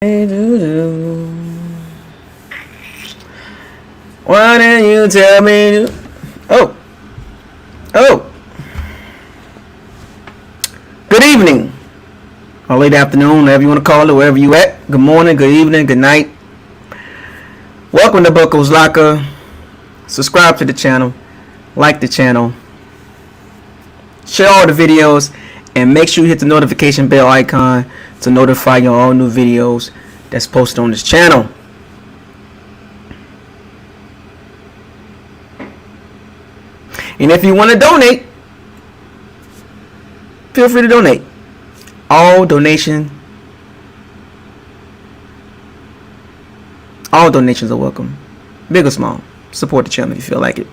Why didn't you tell me? Oh. Good evening, or late afternoon, whatever you want to call it, wherever you at. Good morning, good evening, good night. Welcome to BucosLocker. Subscribe to the channel, like the channel, share all the videos, and make sure you hit the notification bell icon to notify you on all new videos that's posted on this channel. And if you want to donate, feel free to donate. All donations are welcome, big or small. Support the channel if you feel like it.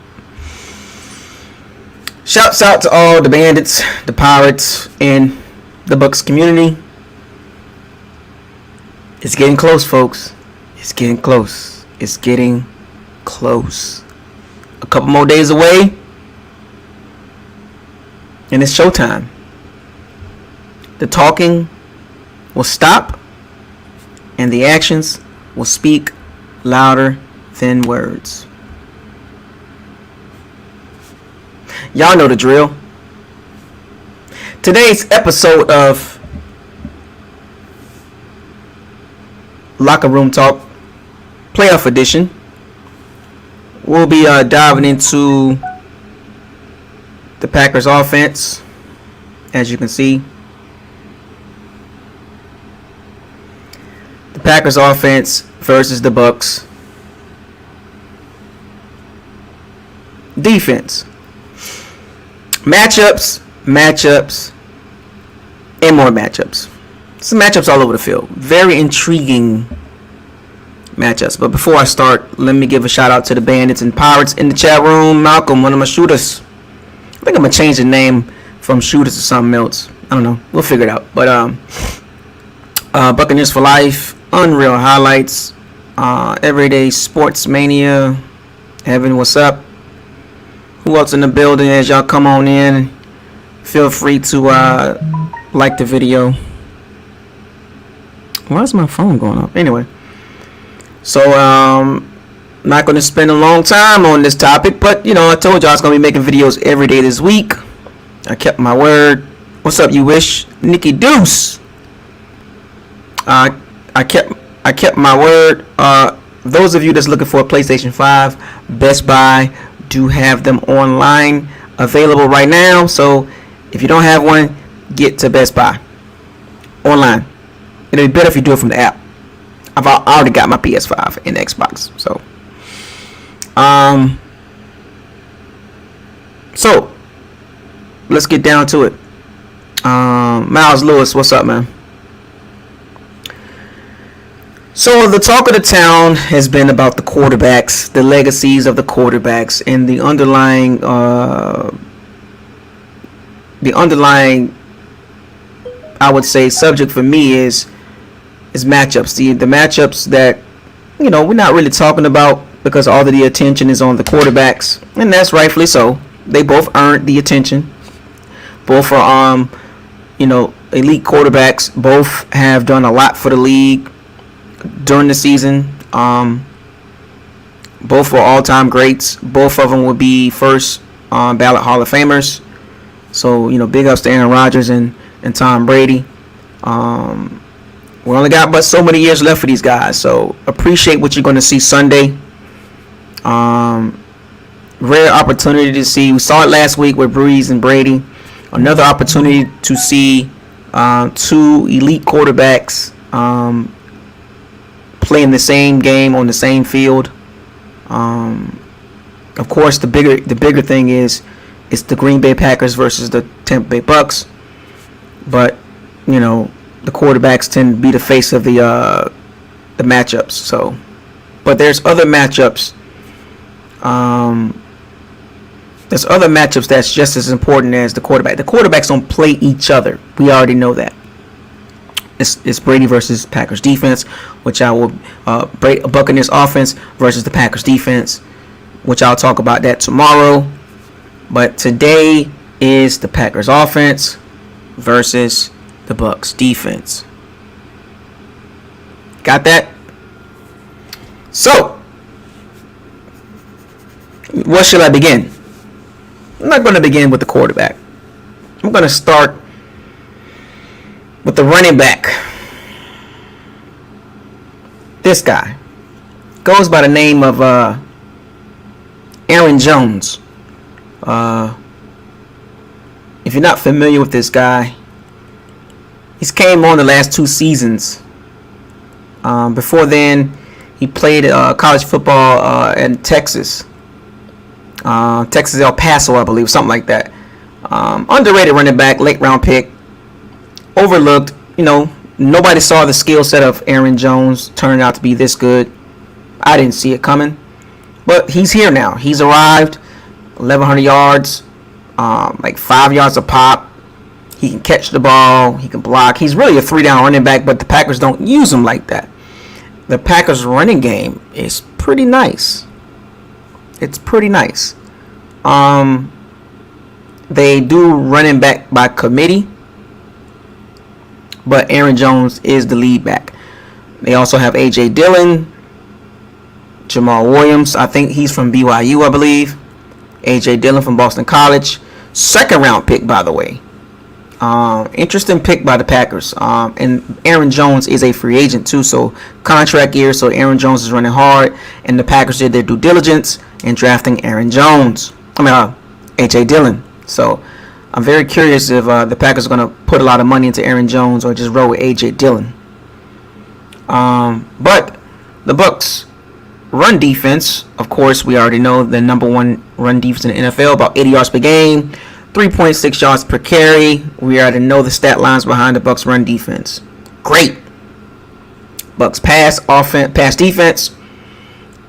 Shouts out to all the bandits, the pirates, and the Bucs community. It's getting close, folks. It's getting close. It's getting close. A couple more days away, and it's showtime. The talking will stop, and the actions will speak louder than words. Y'all know the drill. Today's episode of Locker Room Talk, Playoff Edition, we'll be diving into the Packers offense. As you can see, the Packers offense versus the Bucs defense. Matchups, and more matchups. Some matchups all over the field. Very intriguing matchups. But before I start, let me give a shout out to the Bandits and Pirates in the chat room. Malcolm, one of my shooters. I think I'm going to change the name from shooters to something else. I don't know. We'll figure it out. But Buccaneers for Life, Unreal Highlights, Everyday Sports Mania. Evan, what's up? Who else in the building? As y'all come on in, feel free to like the video. Why is my phone going off? Anyway, so not going to spend a long time on this topic, but you know, I told y'all I was going to be making videos every day this week. I kept my word. What's up, you wish? Nikki Deuce. I kept my word. Those of you that's looking for a PlayStation 5, Best Buy do have them online available right now. So if you don't have one, get to Best Buy online. It'll be better if you do it from the app. I've already got my PS5 and Xbox. So let's get down to it. Miles Lewis, what's up, man? So the talk of the town has been about the quarterbacks, the legacies of the quarterbacks, and the underlying I would say subject for me is matchups. The matchups that, you know, we're not really talking about because all of the attention is on the quarterbacks, and that's rightfully so. They both earned the attention. Both are elite quarterbacks. Both have done a lot for the league during the season. Both were all-time greats. Both of them would be first ballot Hall of Famers. So, you know, big ups to Aaron Rodgers and Tom Brady. We only got but so many years left for these guys. So appreciate what you're going to see Sunday. Rare opportunity to see. We saw it last week with Breeze and Brady. Another opportunity to see two elite quarterbacks playing the same game on the same field. Of course, the bigger thing is it's the Green Bay Packers versus the Tampa Bay Bucks. But you know, the quarterbacks tend to be the face of the matchups. So, but there's other matchups. There's other matchups that's just as important as the quarterback. The quarterbacks don't play each other. We already know that. It's Brady versus Packers defense, which I will Buccaneers offense versus the Packers defense, which I'll talk about that tomorrow. But today is the Packers offense versus the Bucs defense. Got that? So, what should I begin? I'm not going to begin with the quarterback. I'm going to start with the running back. This guy goes by the name of Aaron Jones. If you're not familiar with this guy, he's came on the last 2 seasons. Before then, he played college football in Texas. Texas El Paso, I believe, something like that. Underrated running back, late round pick. Overlooked. Nobody saw the skill set of Aaron Jones turning out to be this good. I didn't see it coming. But he's here now. He's arrived. 1,100 yards. Like 5 yards a pop. He can catch the ball. He can block. He's really a 3-down running back, but the Packers don't use him like that. The Packers' running game is pretty nice. It's pretty nice. They do running back by committee, but Aaron Jones is the lead back. They also have A.J. Dillon, Jamal Williams. I think he's from BYU, I believe. A.J. Dillon from Boston College. 2nd round pick, by the way. Interesting pick by the Packers. And Aaron Jones is a free agent too, so contract year. So Aaron Jones is running hard, and the Packers did their due diligence in drafting Aaron Jones. A.J. Dillon. So I'm very curious if the Packers are going to put a lot of money into Aaron Jones or just roll with A.J. Dillon. But the Bucs run defense, of course, we already know the number 1 run defense in the NFL, about 80 yards per game, 3.6 yards per carry. We already know the stat lines behind the Bucs run defense. Great. Bucs pass defense,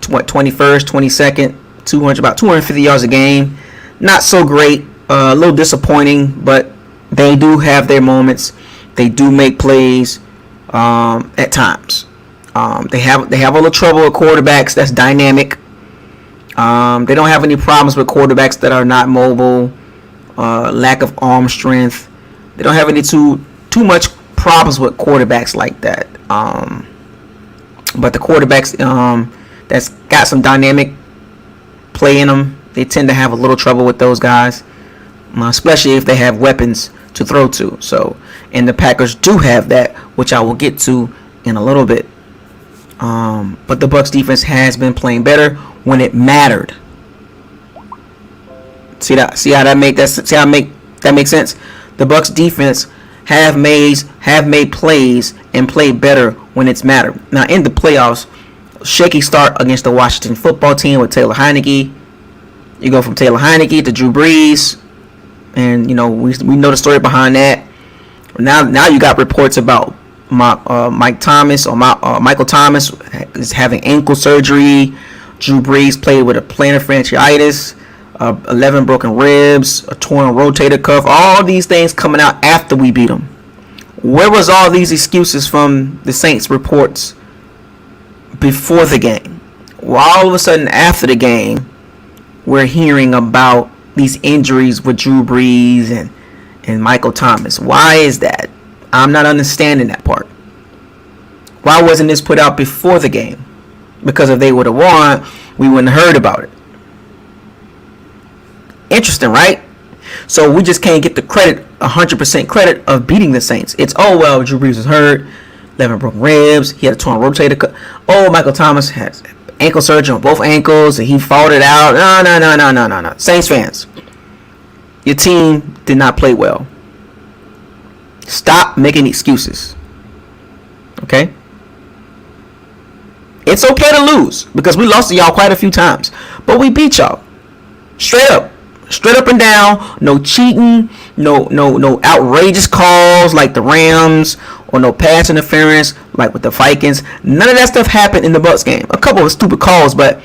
21st, 22nd, about 250 yards a game. Not so great. A little disappointing, but they do have their moments. They do make plays at times. They have a little trouble with quarterbacks that's dynamic. They don't have any problems with quarterbacks that are not mobile. Lack of arm strength. They don't have any too much problems with quarterbacks like that. But the quarterbacks that's got some dynamic play in them, they tend to have a little trouble with those guys, especially if they have weapons to throw to. So, and the Packers do have that, which I will get to in a little bit. But the Bucs defense has been playing better when it mattered. See how that makes sense? The Bucs defense have made plays and played better when it's mattered. Now in the playoffs, shaky start against the Washington football team with Taylor Heineke. You go from Taylor Heineke to Drew Brees, and we know the story behind that. Now you got reports about Michael Thomas is having ankle surgery. Drew Brees played with a plantar fasciitis, 11 broken ribs, a torn rotator cuff. All these things coming out after we beat them. Where was all these excuses from the Saints reports before the game? Well, all of a sudden after the game, we're hearing about these injuries with Drew Brees and Michael Thomas. Why is that? I'm not understanding that part. Why wasn't this put out before the game? Because if they would have won, we wouldn't have heard about it. Interesting, right? So we just can't get the credit, 100% credit of beating the Saints. It's, Drew Brees was hurt, 11 broken ribs, he had a torn rotator cuff. Michael Thomas has ankle surgery on both ankles, and he fought it out. No. Saints fans, your team did not play well. Stop making excuses. Okay? It's okay to lose, because we lost to y'all quite a few times, but we beat y'all. Straight up and down. No cheating, no outrageous calls like the Rams, or no pass interference like with the Vikings. None of that stuff happened in the Bucs game. A couple of stupid calls, but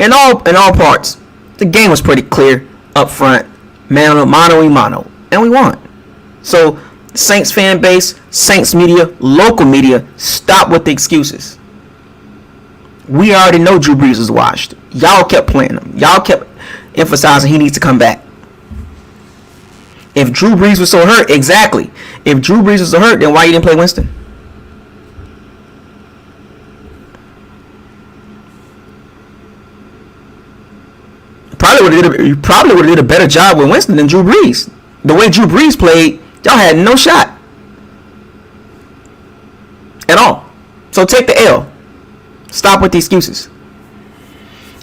in all parts, the game was pretty clear up front. Mano a mano, and we won. So Saints fan base, Saints media, local media, stop with the excuses. We already know Drew Brees was washed. Y'all kept playing him. Y'all kept emphasizing he needs to come back. If Drew Brees was so hurt, then why you didn't play Winston? If Drew Brees was so hurt, exactly. If Drew Brees was so hurt, then why you didn't play Winston? If Drew Brees was so hurt, then why you didn't play Winston? If Drew Brees was so hurt, then why you didn't play Winston? you probably would have did a better job with Winston than Drew Brees. The way Drew Brees played, y'all had no shot at all. So take the L. Stop with the excuses.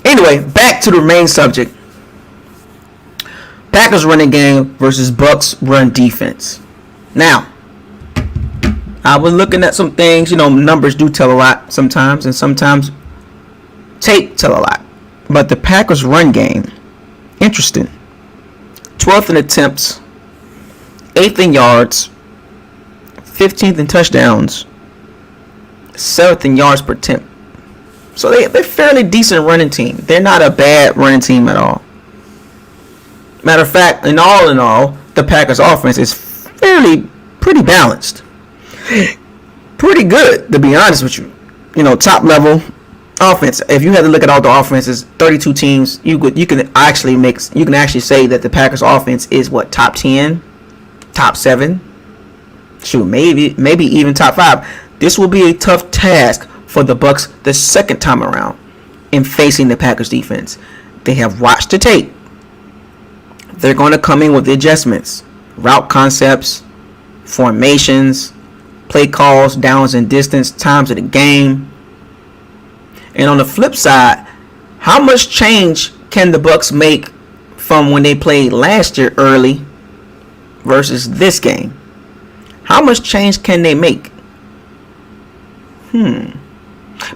Anyway, back to the main subject. Packers running game versus Bucs run defense. Now, I was looking at some things. Numbers do tell a lot sometimes, and sometimes tape tell a lot. But the Packers run game, interesting. 12th in attempts, 8th in yards, 15th in touchdowns, 7th in yards per attempt. So they're fairly decent running team. They're not a bad running team at all. Matter of fact, in all, the Packers offense is pretty balanced. Pretty good, to be honest with you. Top level offense. If you had to look at all the offenses, 32 teams, you can actually say that the Packers offense is top 10, top 7. Shoot, maybe even top 5. This will be a tough task for the Bucs the second time around in facing the Packers defense. They have watched the tape. They're going to come in with the adjustments, route concepts, formations, play calls, downs and distance, times of the game. And on the flip side, how much change can the Bucs make from when they played last year early versus this game? How much change can they make?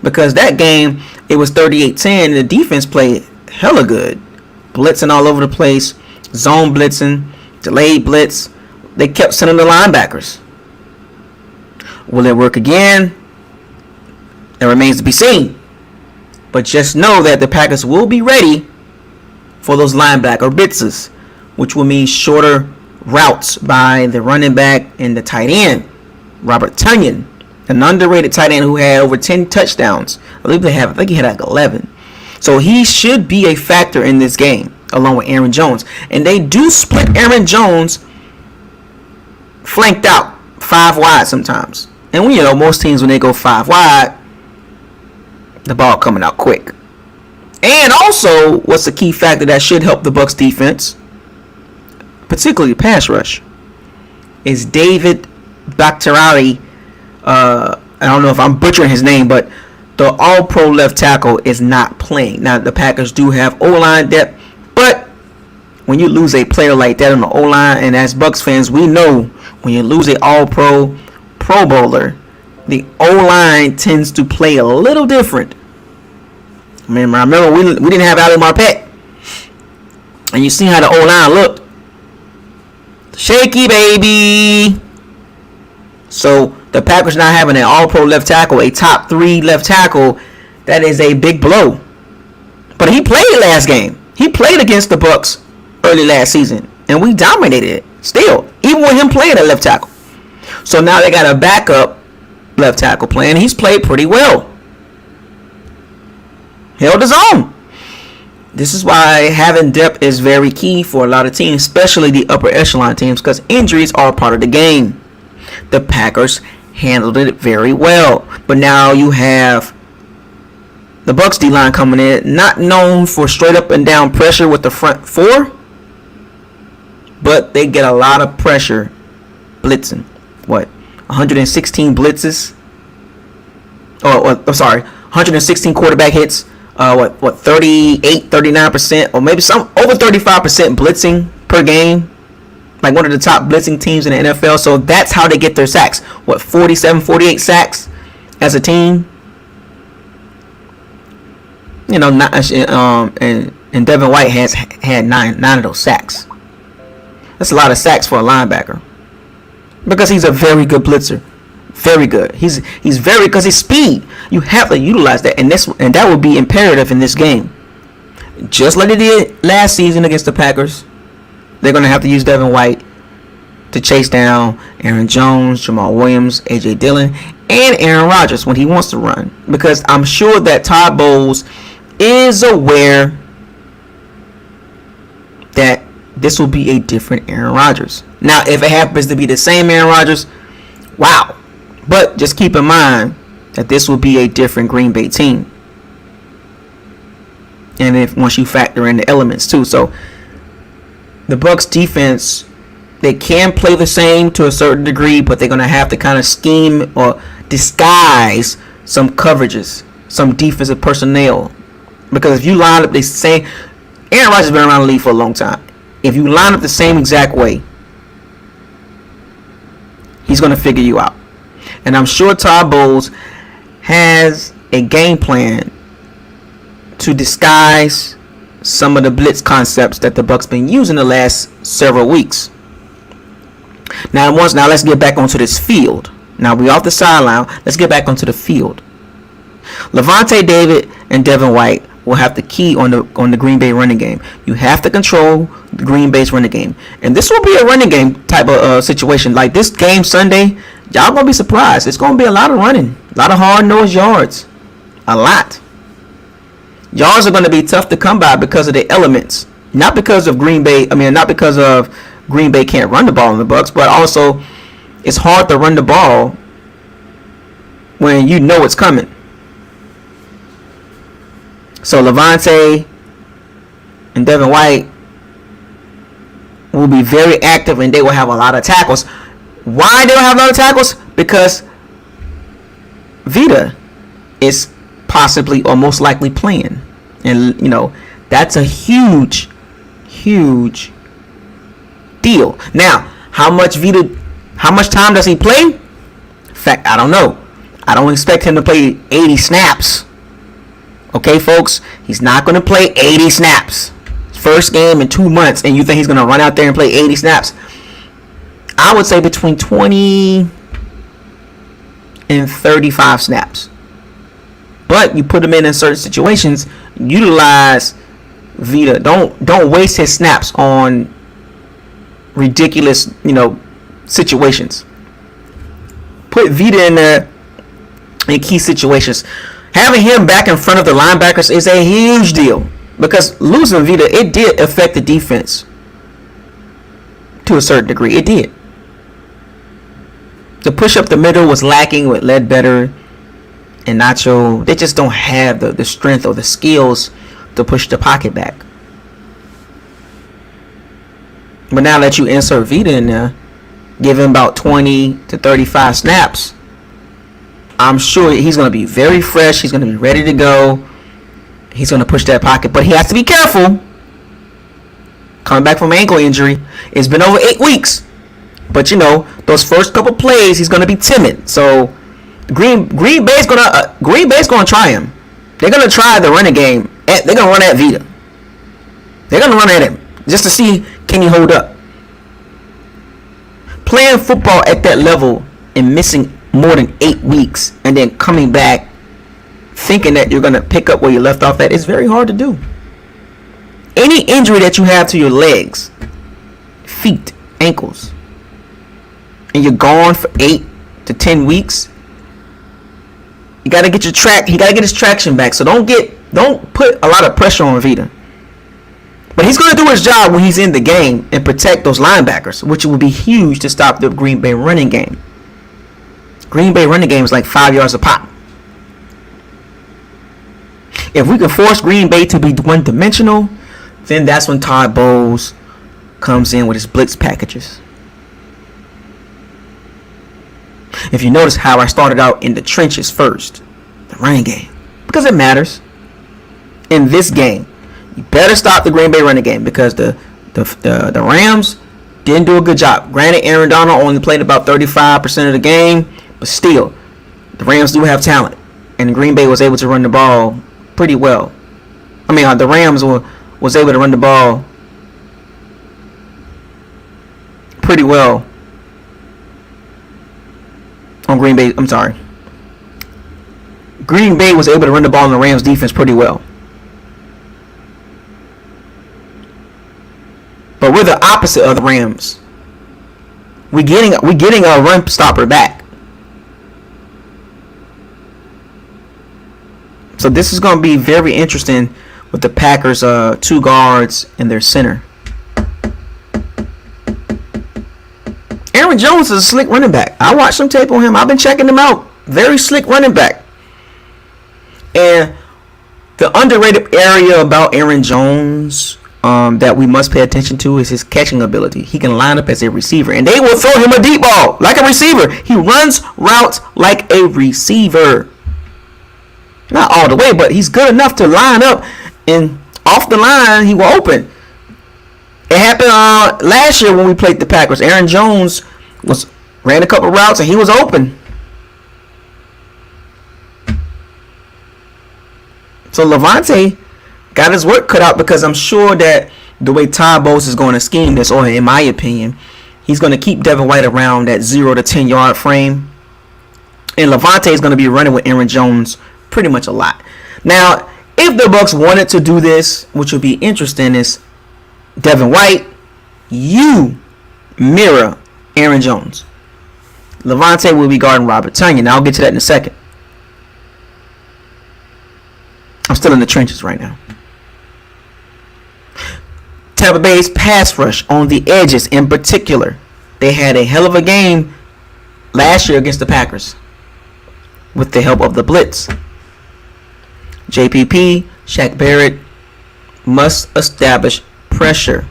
Because that game, it was 38-10, and the defense played hella good. Blitzing all over the place, zone blitzing, delayed blitz. They kept sending the linebackers. Will it work again? It remains to be seen. But just know that the Packers will be ready for those linebacker blitzes, which will mean shorter routes by the running back and the tight end. Robert Tonyan, an underrated tight end who had over 10 touchdowns. I think he had like 11. So he should be a factor in this game, along with Aaron Jones. And they do split Aaron Jones flanked out 5 wide sometimes. And most teams, when they go 5 wide, the ball coming out quick. And also, what's the key factor that should help the Bucs defense, particularly pass rush, is David Bakhtiari. I don't know if I'm butchering his name, but the all-pro left tackle is not playing. Now, the Packers do have O-line depth, but when you lose a player like that on the O-line, and as Bucs fans, we know when you lose a all-pro Pro Bowler, the O-line tends to play a little different. I remember we didn't have Ali Marpet, and you see how the O-line looked. Shaky, baby. So the Packers not having an all-pro left tackle, a top 3 left tackle, that is a big blow. But he played last game. He played against the Bucs early last season, and we dominated it still, even with him playing at left tackle. So now they got a backup left tackle playing. He's played pretty well. Held his own. This is why having depth is very key for a lot of teams, especially the upper echelon teams, because injuries are part of the game. The Packers handled it very well. But now you have the Bucs D-line coming in, not known for straight up and down pressure with the front 4, but they get a lot of pressure blitzing. 116 blitzes? 116 quarterback hits. 38, 39%, or maybe some over 35% blitzing per game. Like one of the top blitzing teams in the NFL. So that's how they get their sacks. 47, 48 sacks as a team. And Devin White has had nine of those sacks. That's a lot of sacks for a linebacker, because he's a very good blitzer. Very good. He's very, because his speed. You have to utilize that, and that will be imperative in this game. Just like they did last season against the Packers, they're going to have to use Devin White to chase down Aaron Jones, Jamal Williams, A.J. Dillon, and Aaron Rodgers when he wants to run. Because I'm sure that Todd Bowles is aware that this will be a different Aaron Rodgers. Now, if it happens to be the same Aaron Rodgers, wow. But just keep in mind that this will be a different Green Bay team. and if once you factor in the elements too. So the Bucs defense, they can play the same to a certain degree, but they're going to have to kind of scheme or disguise some coverages, some defensive personnel. Because if you line up the same, Aaron Rodgers has been around the league for a long time. If you line up the same exact way, he's going to figure you out. And I'm sure Todd Bowles has a game plan to disguise some of the blitz concepts that the Bucs been using the last several weeks. Now let's get back onto this field. Now we off the sideline. Let's get back onto the field. Levante David and Devin White will have the key on the Green Bay running game. You have to control the Green Bay's running game, and this will be a running game type of situation. Like this game Sunday, y'all gonna be surprised. It's gonna be a lot of running, a lot of hard-nosed yards, a lot. Yards are gonna be tough to come by because of the elements, not because of Green Bay. Not because of Green Bay can't run the ball in the Bucs, but also it's hard to run the ball when you know it's coming. So Levante and Devin White will be very active, and they will have a lot of tackles. Why they don't have a lot of tackles? Because Vita is possibly or most likely playing, and that's a huge deal. Now, how much time does he play? In fact, I don't know. I don't expect him to play 80 snaps. Okay, folks, he's not going to play 80 snaps. First game in 2 months, and you think he's going to run out there and play 80 snaps? I would say between 20 and 35 snaps. But you put him in certain situations, utilize Vita. Don't waste his snaps on ridiculous, situations. Put Vita in there in key situations. Having him back in front of the linebackers is a huge deal, because losing Vita, it did affect the defense to a certain degree. It did. The push up the middle was lacking with Ledbetter and Nacho. They just don't have the strength or the skills to push the pocket back. But now that you insert Vita in there, give him about 20 to 35 snaps, I'm sure he's going to be very fresh. He's going to be ready to go. He's going to push that pocket. But he has to be careful. Coming back from ankle injury. It's been over 8 weeks. But, those first couple plays, he's going to be timid. So, Green Bay's going to try him. They're going to try the running game. They're going to run at Vita. They're going to run at him just to see, can he hold up? Playing football at that level and missing more than 8 weeks and then coming back thinking that you're going to pick up where you left off at is very hard to do. Any injury that you have to your legs, feet, ankles, and you're gone for 8 to 10 weeks, you got to get he got to get his traction back. So don't put a lot of pressure on Vita. But he's going to do his job when he's in the game and protect those linebackers, which will be huge to stop the Green Bay running game. Green Bay running game is like 5 yards a pop. If we can force Green Bay to be one-dimensional, then that's when Todd Bowles comes in with his blitz packages. If you notice how I started out in the trenches first, the running game, because it matters. In this game, you better stop the Green Bay running game, because the Rams didn't do a good job. Granted, Aaron Donald only played about 35% of the game, but still, the Rams do have talent, and Green Bay was able to run the ball pretty well. The Rams was able to run the ball pretty well on Green Bay. I'm sorry. Green Bay was able to run the ball on the Rams defense pretty well. But we're the opposite of the Rams. We're getting a run stopper back. So this is going to be very interesting with the Packers' 2 guards and their center. Aaron Jones is a slick running back. I watched some tape on him. I've been checking him out. Very slick running back. And the underrated area about Aaron Jones that we must pay attention to is his catching ability. He can line up as a receiver, and they will throw him a deep ball like a receiver. He runs routes like a receiver. Not all the way, but he's good enough to line up, and off the line, he will open. It happened last year when we played the Packers. Aaron Jones ran a couple routes, and he was open. So Levante got his work cut out, because I'm sure that the way Todd Bowles is going to scheme this, or in my opinion, he's going to keep Devin White around that 0 to 10 yard frame. And Levante is going to be running with Aaron Jones pretty much a lot. Now, if the Bucs wanted to do this, which would be interesting, is Devin White, you mirror Aaron Jones. Levante will be guarding Robert Tonyan. Now, I'll get to that in a second. I'm still in the trenches right now. Tampa Bay's pass rush on the edges in particular. They had a hell of a game last year against the Packers with the help of the blitz. JPP, Shaq Barrett must establish pressure.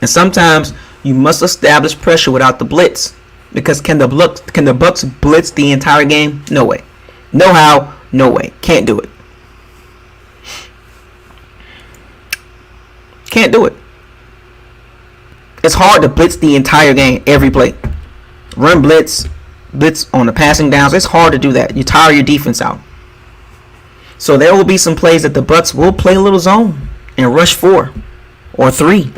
And sometimes you must establish pressure without the blitz. Because can the Bucs blitz the entire game? No way. No how, no way. Can't do it. Can't do it. It's hard to blitz the entire game, every play. Run blitz on the passing downs. It's hard to do that. You tire your defense out. So there will be some plays that the Bucs will play a little zone and rush 4 or 3.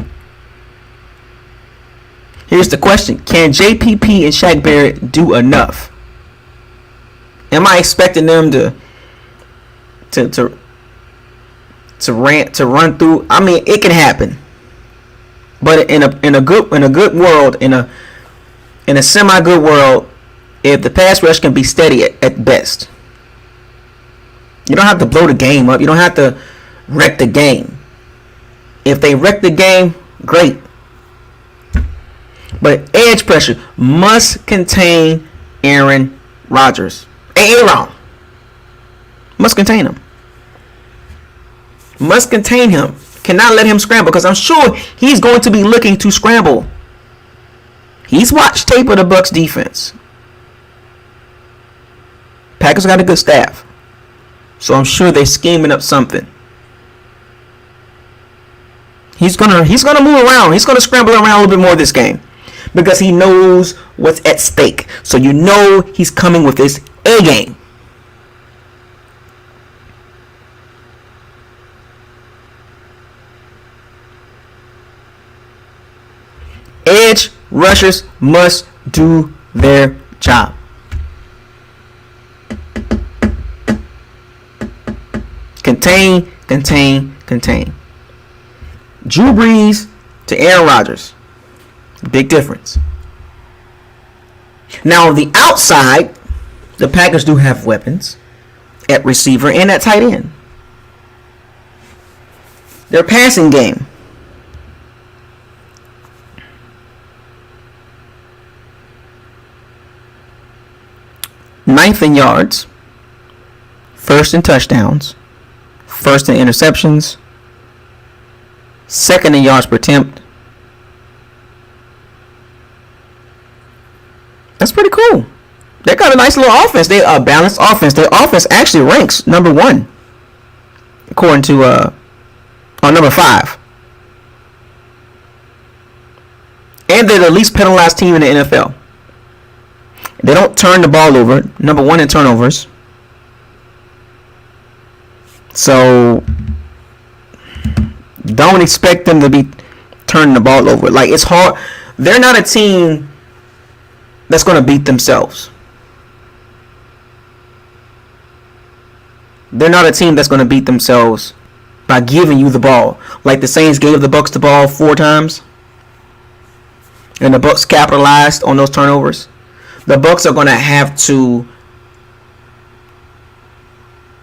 Here's the question. Can JPP and Shaq Barrett do enough? Am I expecting them to run through? I mean, it can happen. But in a good world, in a semi good world, if the pass rush can be steady at best, you don't have to blow the game up. You don't have to wreck the game. If they wreck the game, great. But edge pressure must contain Aaron Rodgers. Aaron must contain him. Must contain him. Cannot let him scramble, because I'm sure he's going to be looking to scramble. He's watched tape of the Bucs defense. Packers got a good staff, so I'm sure they're scheming up something. He's gonna move around. He's gonna scramble around a little bit more this game, because he knows what's at stake. So you know he's coming with his A game. Edge rushers must do their job. Contain. Drew Brees to Aaron Rodgers. Big difference. Now on the outside, the Packers do have weapons at receiver and at tight end. Their passing game. Ninth in yards, first in touchdowns, first in interceptions, second in yards per attempt. That's pretty cool. They got a nice little offense. They a balanced offense. Their offense actually ranks number 1, according to number 5. And they're the least penalized team in the NFL. They don't turn the ball over. Number 1 in turnovers. So don't expect them to be turning the ball over. Like, it's hard. They're not a team that's going to beat themselves. They're not a team that's going to beat themselves by giving you the ball. Like the Saints gave the Bucs the ball 4 times, and the Bucs capitalized on those turnovers. The Bucs are going to have to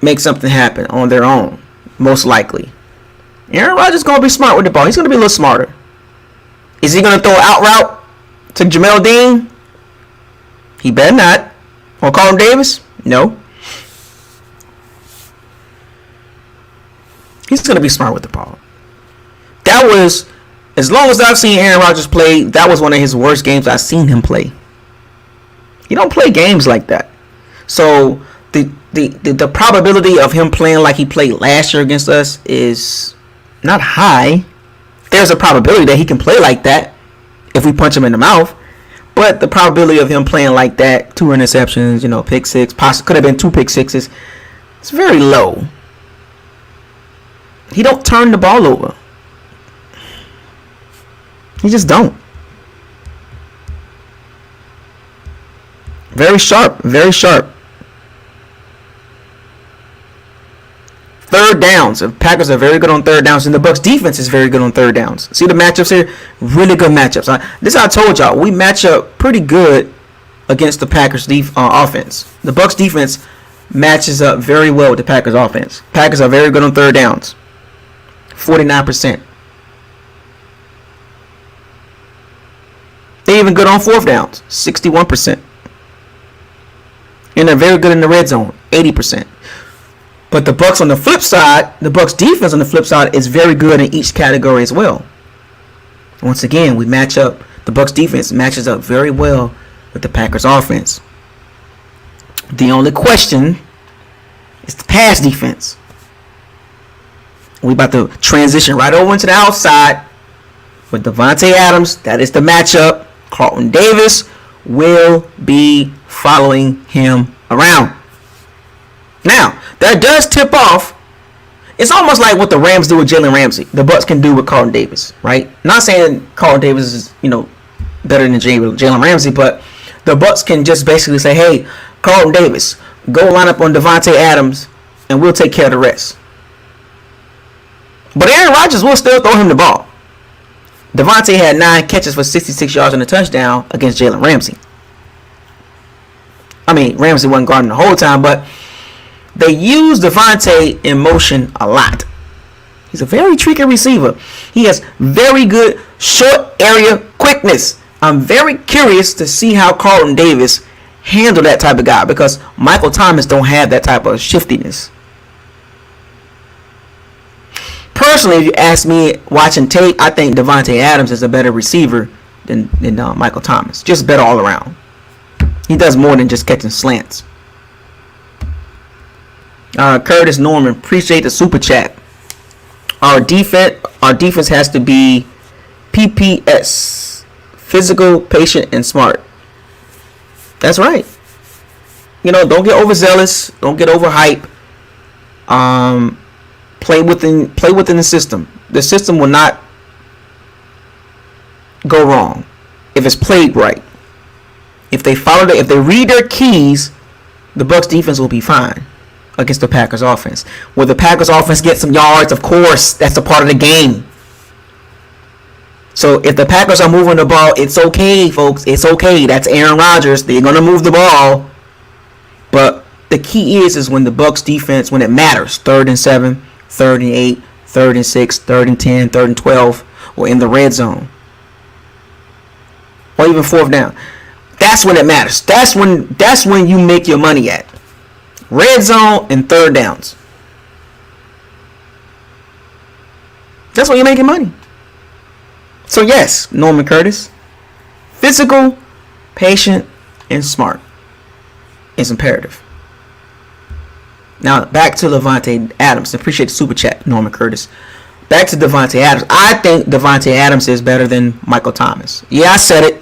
make something happen on their own, most likely. Aaron Rodgers is going to be smart with the ball. He's going to be a little smarter. Is he going to throw an out route to Jamel Dean? He better not. Or Carlton Davis? No. He's going to be smart with the ball. That was, as long as I've seen Aaron Rodgers play, that was one of his worst games I've seen him play. He don't play games like that. So the probability of him playing like he played last year against us is not high. There's a probability that he can play like that if we punch him in the mouth. But the probability of him playing like that, 2 interceptions, pick six, could have been 2 pick sixes, it's very low. He don't turn the ball over. He just don't. Very sharp. Very sharp. Third downs. The Packers are very good on third downs, and the Bucs defense is very good on third downs. See the matchups here? Really good matchups. This is how I told y'all. We match up pretty good against the Packers offense. The Bucs defense matches up very well with the Packers offense. Packers are very good on third downs. 49%. They're even good on fourth downs. 61%. And they're very good in the red zone. 80%. But the Bucs on the flip side, the Bucs defense on the flip side is very good in each category as well. Once again, we match up. The Bucs defense matches up very well with the Packers offense. The only question is the pass defense. We about to transition right over into the outside with Davante Adams. That is the matchup. Carlton Davis will be following him around. Now, that does tip off. It's almost like what the Rams do with Jalen Ramsey. The Bucs can do with Carlton Davis, right? Not saying Carlton Davis is, better than Jalen Ramsey, but the Bucs can just basically say, hey, Carlton Davis, go line up on Davante Adams, and we'll take care of the rest. But Aaron Rodgers will still throw him the ball. Davante had 9 catches for 66 yards and a touchdown against Jalen Ramsey. I mean, Ramsey wasn't guarding the whole time, but they use Davante in motion a lot. He's a very tricky receiver. He has very good short area quickness. I'm very curious to see how Carlton Davis handle that type of guy, because Michael Thomas don't have that type of shiftiness. Personally, if you ask me watching tape, I think Davante Adams is a better receiver than Michael Thomas. Just better all around. He does more than just catching slants. Curtis Norman, appreciate the super chat. Our defense has to be PPS, physical, patient, and smart. That's right. Don't get overzealous. Don't get overhyped. Play within the system. The system will not go wrong if it's played right. If they read their keys, the Bucs defense will be fine against the Packers offense. Will the Packers offense get some yards? Of course, that's a part of the game. So if the Packers are moving the ball, it's okay, folks. It's okay. That's Aaron Rodgers. They're gonna move the ball. But the key is when the Bucs defense, when it matters, 3rd and 7, 3rd and 8, 3rd and 6, 3rd and 10, 3rd and 12, or in the red zone, or even 4th down. That's when it matters. That's when you make your money at. Red zone and 3rd downs. That's when you're making money. So yes, Norman Curtis, physical, patient, and smart is imperative. Now back to Davante Adams. Appreciate the super chat, Norman Curtis. Back to Davante Adams. I think Davante Adams is better than Michael Thomas. Yeah, I said it.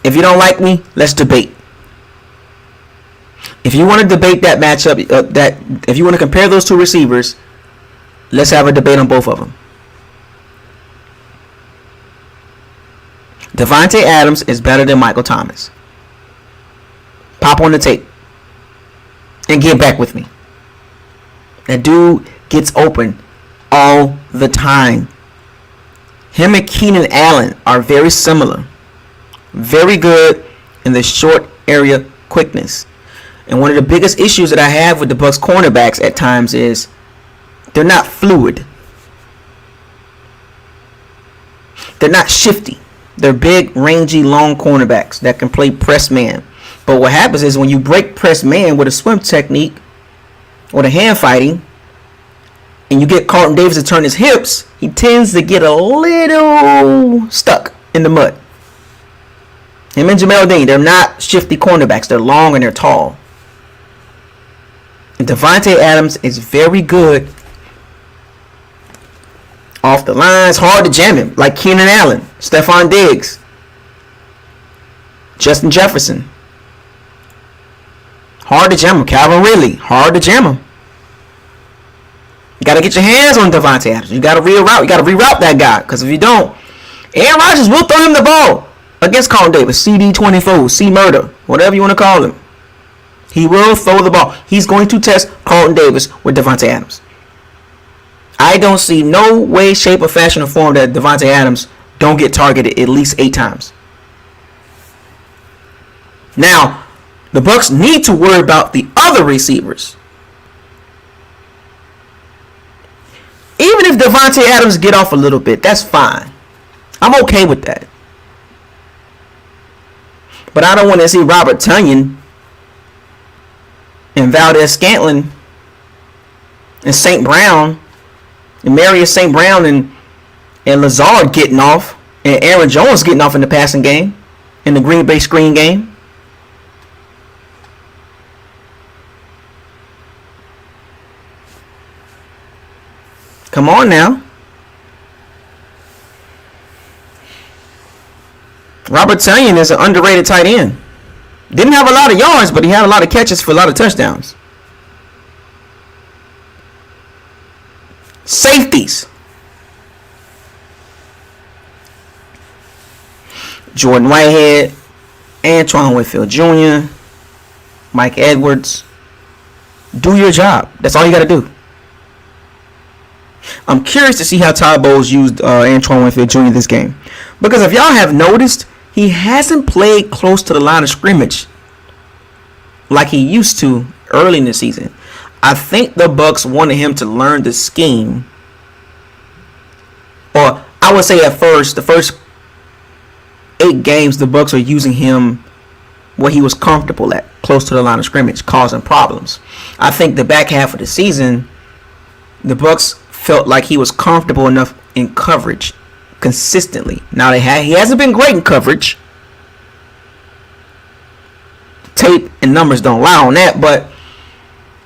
If you don't like me, let's debate. If you want to debate that matchup, if you want to compare those two receivers, let's have a debate on both of them. Davante Adams is better than Michael Thomas. Pop on the tape and get back with me. That dude gets open all the time. Him and Keenan Allen are very similar. Very good in the short area quickness. And one of the biggest issues that I have with the Bucs cornerbacks at times is they're not fluid. They're not shifty. They're big, rangy, long cornerbacks that can play press man. But what happens is when you break press man with a swim technique or the hand fighting, and you get Carlton Davis to turn his hips, he tends to get a little stuck in the mud. Him and Jamel Dean, they're not shifty cornerbacks. They're long and they're tall. And Davante Adams is very good off the line. It's hard to jam him, like Keenan Allen, Stephon Diggs, Justin Jefferson. Hard to jam him. Calvin Ridley, hard to jam him. You got to get your hands on Davante Adams. You got to reroute. You got to reroute that guy, because if you don't, Aaron Rodgers will throw him the ball against Carlton Davis, CD24, C-Murder, whatever you want to call him. He will throw the ball. He's going to test Carlton Davis with Davante Adams. I don't see no way, shape, or fashion or form that Davante Adams don't get targeted at least 8 times. Now, the Bucs need to worry about the other receivers. Even if Davante Adams get off a little bit, that's fine. I'm okay with that. But I don't want to see Robert Tonyan and Valdez-Scantling and St. Brown and Marius St. Brown and Lazard getting off, and Aaron Jones getting off in the passing game, in the Green Bay screen game. Come on now. Robert Tonyan is an underrated tight end. Didn't have a lot of yards, but he had a lot of catches for a lot of touchdowns. Safeties. Jordan Whitehead, Antoine Winfield Jr., Mike Edwards. Do your job. That's all you got to do. I'm curious to see how Todd Bowles used Antoine Winfield Jr. this game. Because if y'all have noticed, he hasn't played close to the line of scrimmage like he used to early in the season. I think the Bucs wanted him to learn the scheme. Or I would say at first, the first 8 games, the Bucs are using him where he was comfortable at, close to the line of scrimmage, causing problems. I think the back half of the season, the Bucs felt like he was comfortable enough in coverage consistently. Now he hasn't been great in coverage. Tape and numbers don't lie on that, but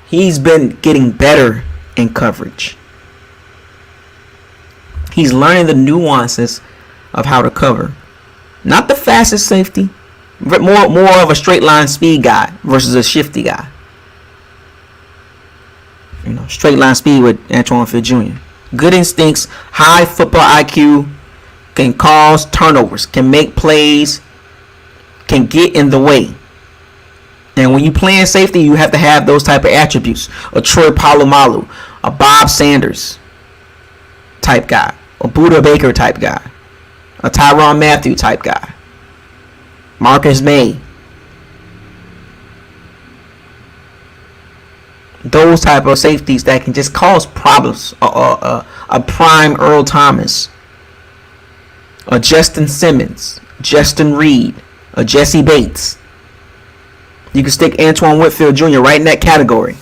he's been getting better in coverage. He's learning the nuances of how to cover. Not the fastest safety, but more of a straight line speed guy versus a shifty guy. You know, straight line speed with Antoine Winfield Jr. Good instincts, high football IQ, can cause turnovers, can make plays, can get in the way. And when you play in safety, you have to have those type of attributes. A Troy Polamalu, a Bob Sanders type guy, a Buda Baker type guy, a Tyrann Mathieu type guy, Marcus May. Those type of safeties that can just cause problems. A prime Earl Thomas, a Justin Simmons, Justin Reed, a Jesse Bates. You can stick Antoine Winfield Jr. right in that category.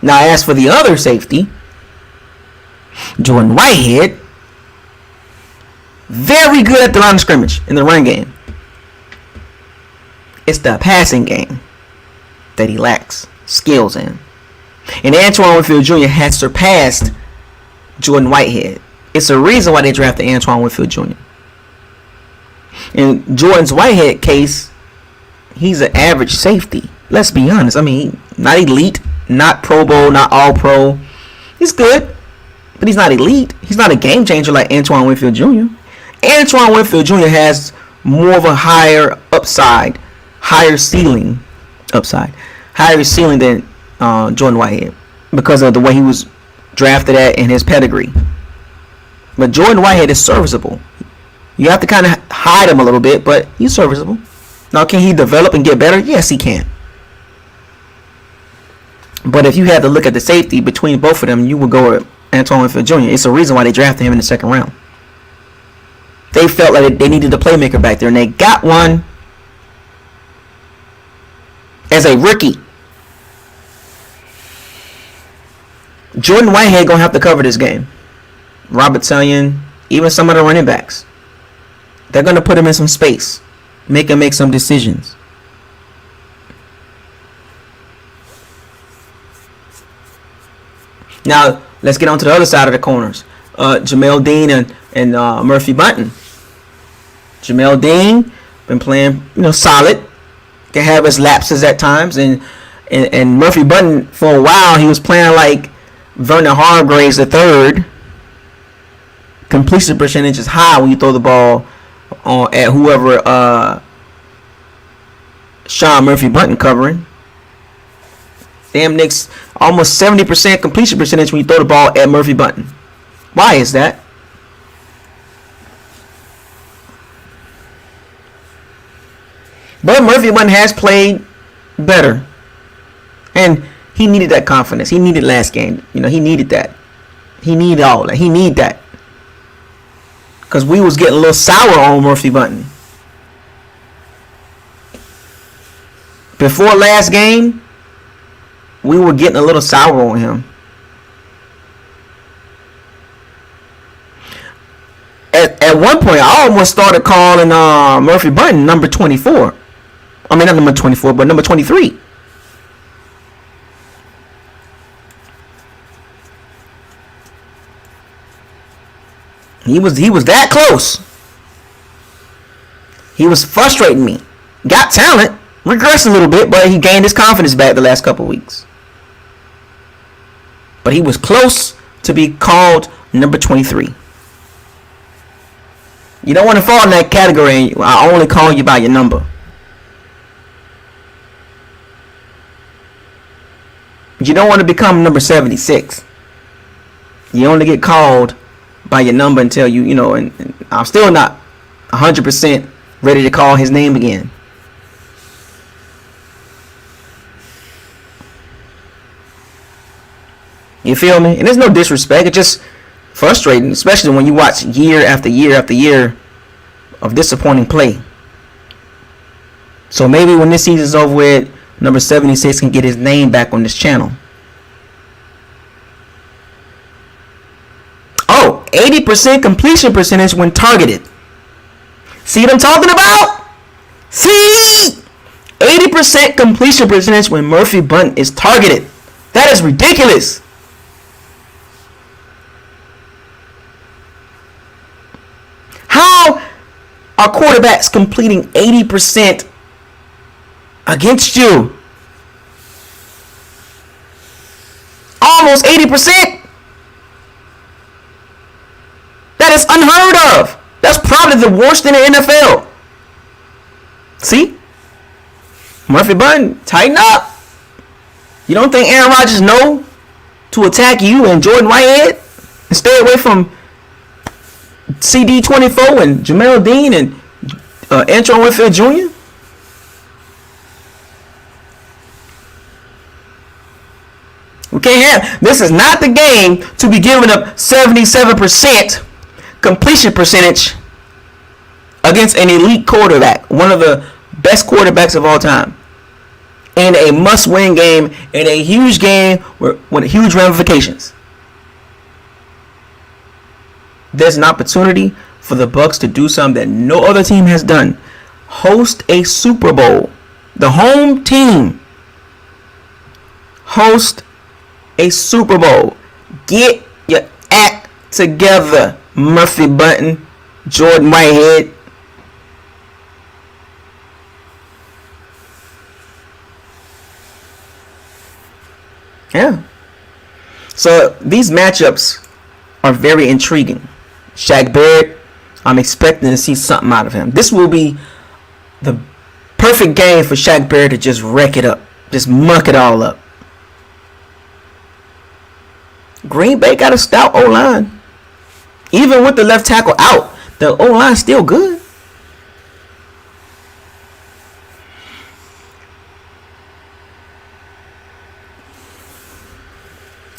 Now, as for the other safety, Jordan Whitehead, very good at the line of scrimmage in the run game. It's the passing game that he lacks skills in. And Antoine Winfield Jr. has surpassed Jordan Whitehead. It's a reason why they drafted Antoine Winfield Jr. In Jordan's Whitehead case, he's an average safety. Let's be honest. I mean, not elite, not Pro Bowl, not All Pro. He's good, but he's not elite. He's not a game changer like Antoine Winfield Jr. Antoine Winfield Jr. has more of a higher upside, higher ceiling than Jordan Whitehead because of the way he was drafted at and his pedigree. But Jordan Whitehead is serviceable. You have to kind of hide him a little bit, but he's serviceable. Now, can he develop and get better? Yes, he can. But if you had to look at the safety between both of them, you would go with Antoine Winfield Jr. It's a reason why they drafted him in the second round. They felt like they needed a playmaker back there, and they got one as a rookie. Jordan Whitehead gonna have to cover this game. Robert Tonyan, even some of the running backs, they're gonna put him in some space, make him make some decisions. Now let's get on to the other side of the corners. Jamel Dean and Murphy Bunting. Jamel Dean been playing, solid. Can have his lapses at times, and Murphy Bunting for a while he was playing like Vernon Hargreaves III. Completion percentage is high when you throw the ball at whoever Sean Murphy Bunting covering. Damn, Knicks almost 70% completion percentage when you throw the ball at Murphy Bunting. Why is that? But Murphy Bunting has played better, and he needed that confidence. He needed last game. He needed that. He needed all that. He needed that. Because we was getting a little sour on Murphy Bunting. Before last game, we were getting a little sour on him. At one point, I almost started calling Murphy Bunting number 24. I mean, not number 24, but number 23. He was that close. He was frustrating me. Got talent, regressed a little bit, but he gained his confidence back the last couple of weeks. But he was close to be called number 23. You don't want to fall in that category. I only call you by your number. You don't want to become number 76. You only get called by your number until and I'm still not 100% ready to call his name again. You feel me? And there's no disrespect. It's just frustrating, especially when you watch year after year after year of disappointing play. So maybe when this season's over with, number 76 can get his name back on this channel. 80% completion percentage when targeted. See what I'm talking about? See? 80% completion percentage when Murphy Bunting is targeted. That is ridiculous. How are quarterbacks completing 80% against you? Almost 80%. That is unheard of. That's probably the worst in the NFL. See? Murphy Bunting, tighten up. You don't think Aaron Rodgers know to attack you and Jordan Whitehead? And stay away from CD24 and Jamel Dean and Antoine Winfield Jr.? We can't have. This is not the game to be giving up 77% completion percentage against an elite quarterback, one of the best quarterbacks of all time, in a must-win game, in a huge game with huge ramifications. There's an opportunity for the Bucs to do something that no other team has done. Host a Super Bowl. The home team host a Super Bowl. Get your act together, Murphy Bunting, Jordan Whitehead. Yeah. So these matchups are very intriguing. Shaq Barrett, I'm expecting to see something out of him. This will be the perfect game for Shaq Barrett to just wreck it up. Just muck it all up. Green Bay got a stout O-line. Even with the left tackle out, the O-line still good.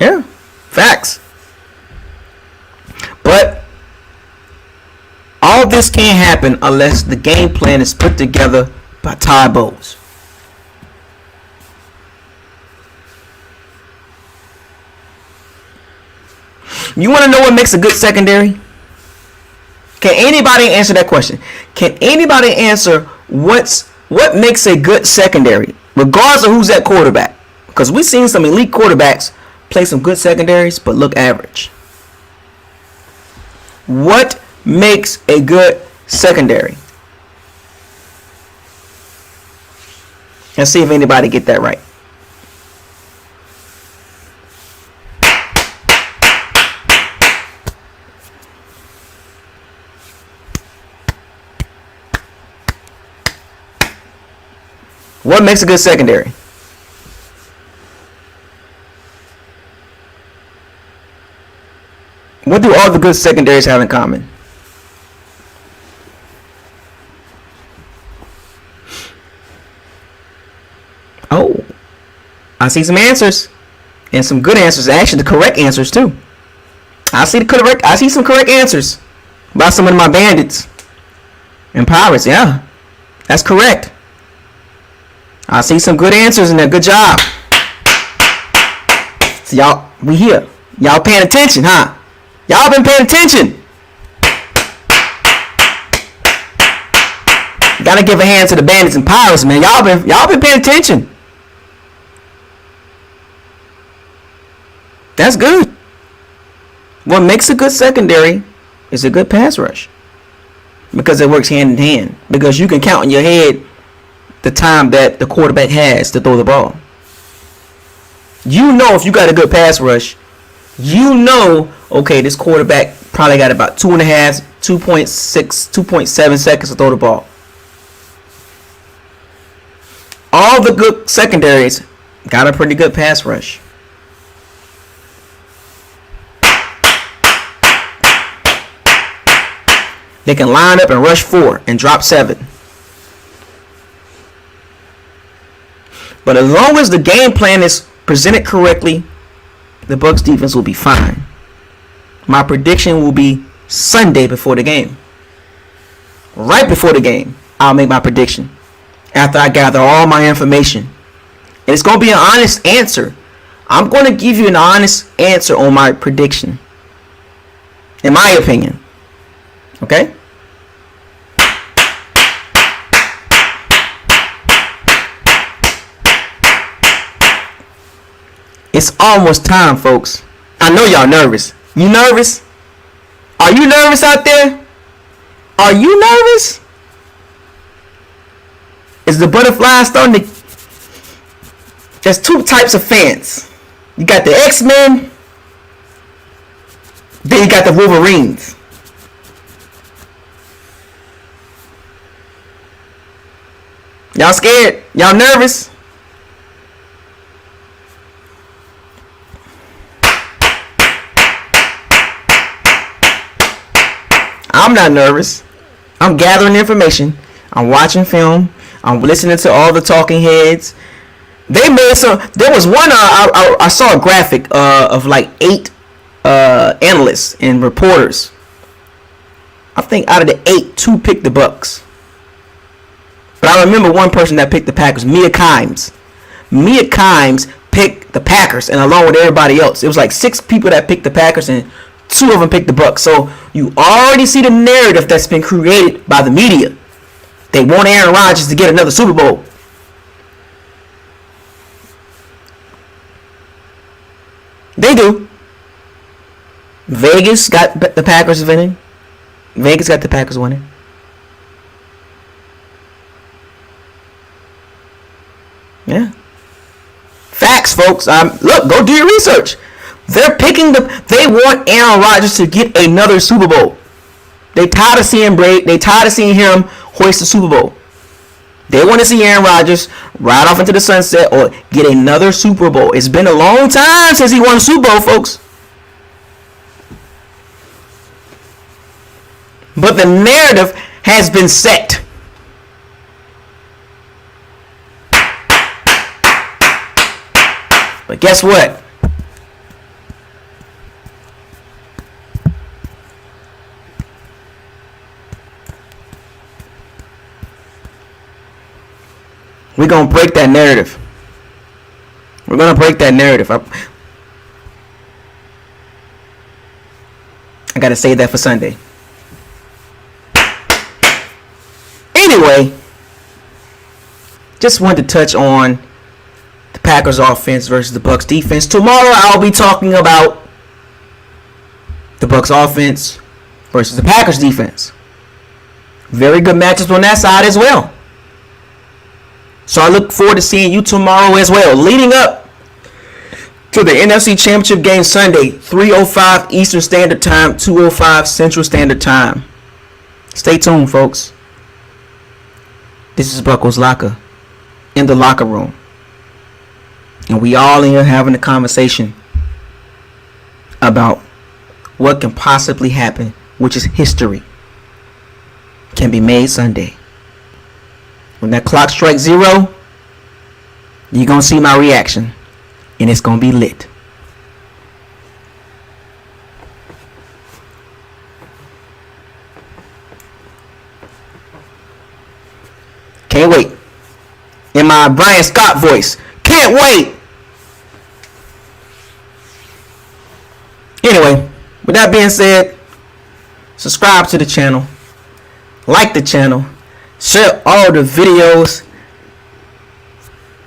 Yeah, facts. But all this can't happen unless the game plan is put together by Todd Bowles. You want to know what makes a good secondary? Can anybody answer that question? Can anybody answer what makes a good secondary, regardless of who's at quarterback? Because we've seen some elite quarterbacks play some good secondaries, but look average. What makes a good secondary? Let's see if anybody get that right. What makes a good secondary? What do all the good secondaries have in common? Oh, I see some answers, and some good answers. Actually, the correct answers too. I see some correct answers by some of my bandits and pirates. Yeah, that's correct. I see some good answers in there. Good job. So y'all, we here. Y'all paying attention, huh? Y'all been paying attention. Gotta give a hand to the bandits and pirates, man. Y'all been paying attention. That's good. What makes a good secondary is a good pass rush, because it works hand in hand. Because you can count in your head the time that the quarterback has to throw the ball. You know, if you got a good pass rush, you know, okay, this quarterback probably got about 2.5, 2.6, 2.7 seconds to throw the ball. All the good secondaries got a pretty good pass rush. They can line up and rush 4 and drop 7. But as long as the game plan is presented correctly, the Bucs defense will be fine. My prediction will be Sunday before the game. Right before the game, I'll make my prediction after I gather all my information. And it's going to be an honest answer. I'm going to give you an honest answer on my prediction, in my opinion. Okay? It's almost time, folks. I know y'all nervous. You nervous? Are you nervous out there? Are you nervous? Is the butterfly starting to... There's two types of fans. You got the X-Men. Then you got the Wolverines. Y'all scared? Y'all nervous? I'm not nervous. I'm gathering information. I'm watching film. I'm listening to all the talking heads. They made some. There was one. I saw a graphic of like 8 analysts and reporters. I think out of the 8, 2 picked the Bucs. But I remember one person that picked the Packers, Mia Kimes. Mia Kimes picked the Packers, and along with everybody else, it was like 6 people that picked the Packers, and 2 of them picked the Bucs. So you already see the narrative that's been created by the media. They want Aaron Rodgers to get another Super Bowl. They do. Vegas got the Packers winning. Vegas got the Packers winning. Yeah. Facts, folks. Look, go do your research. They're picking they want Aaron Rodgers to get another Super Bowl. They tired of seeing Brady. They tired of seeing him hoist the Super Bowl. They want to see Aaron Rodgers ride off into the sunset or get another Super Bowl. It's been a long time since he won a Super Bowl, folks. But the narrative has been set. But guess what? We're going to break that narrative. We're going to break that narrative. I gotta save that for Sunday. Anyway, just wanted to touch on the Packers offense versus the Bucs defense. Tomorrow I'll be talking about the Bucs offense versus the Packers defense. Very good matchups on that side as well. So I look forward to seeing you tomorrow as well. Leading up to the NFC Championship game Sunday, 3:05 Eastern Standard Time, 2:05 Central Standard Time. Stay tuned, folks. This is BucosLocker in the locker room. And we all in here having a conversation about what can possibly happen, which is history, can be made Sunday. When that clock strikes 0, you're going to see my reaction. And it's going to be lit. Can't wait. In my Brian Scott voice. Can't wait. Anyway, with that being said, subscribe to the channel. Like the channel. Share all the videos.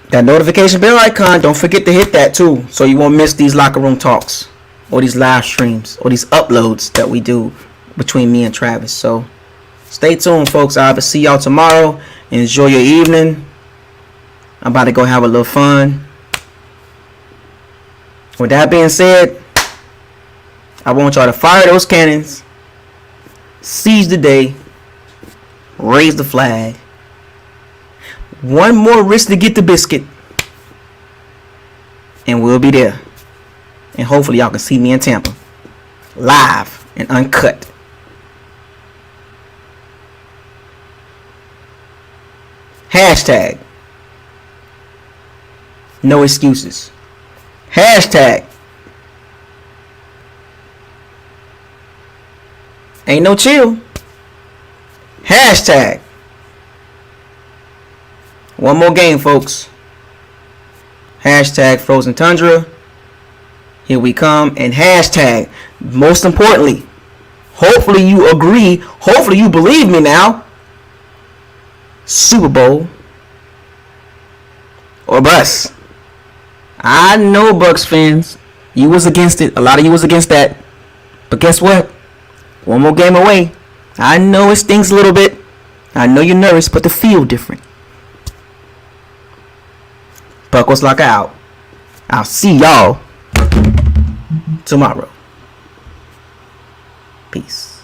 That notification bell icon, don't forget to hit that too, so you won't miss these locker room talks or these live streams or these uploads that we do between me and Travis. So stay tuned, folks. I'll see y'all tomorrow. Enjoy your evening. I'm about to go have a little fun. With that being said, I want y'all to fire those cannons, seize the day, raise the flag. One more risk to get the biscuit, and we'll be there. And hopefully y'all can see me in Tampa, live and uncut. Hashtag no excuses. Hashtag ain't no chill. Hashtag one more game, folks. Hashtag Frozen Tundra. Here we come. And hashtag, most importantly, hopefully you agree, hopefully you believe me now, Super Bowl or bust. I know, Bucs fans, you was against it. A lot of you was against that. But guess what? One more game away. I know it stings a little bit. I know you're nervous, but the feel different. BucosLocker out. I'll see y'all tomorrow. Peace.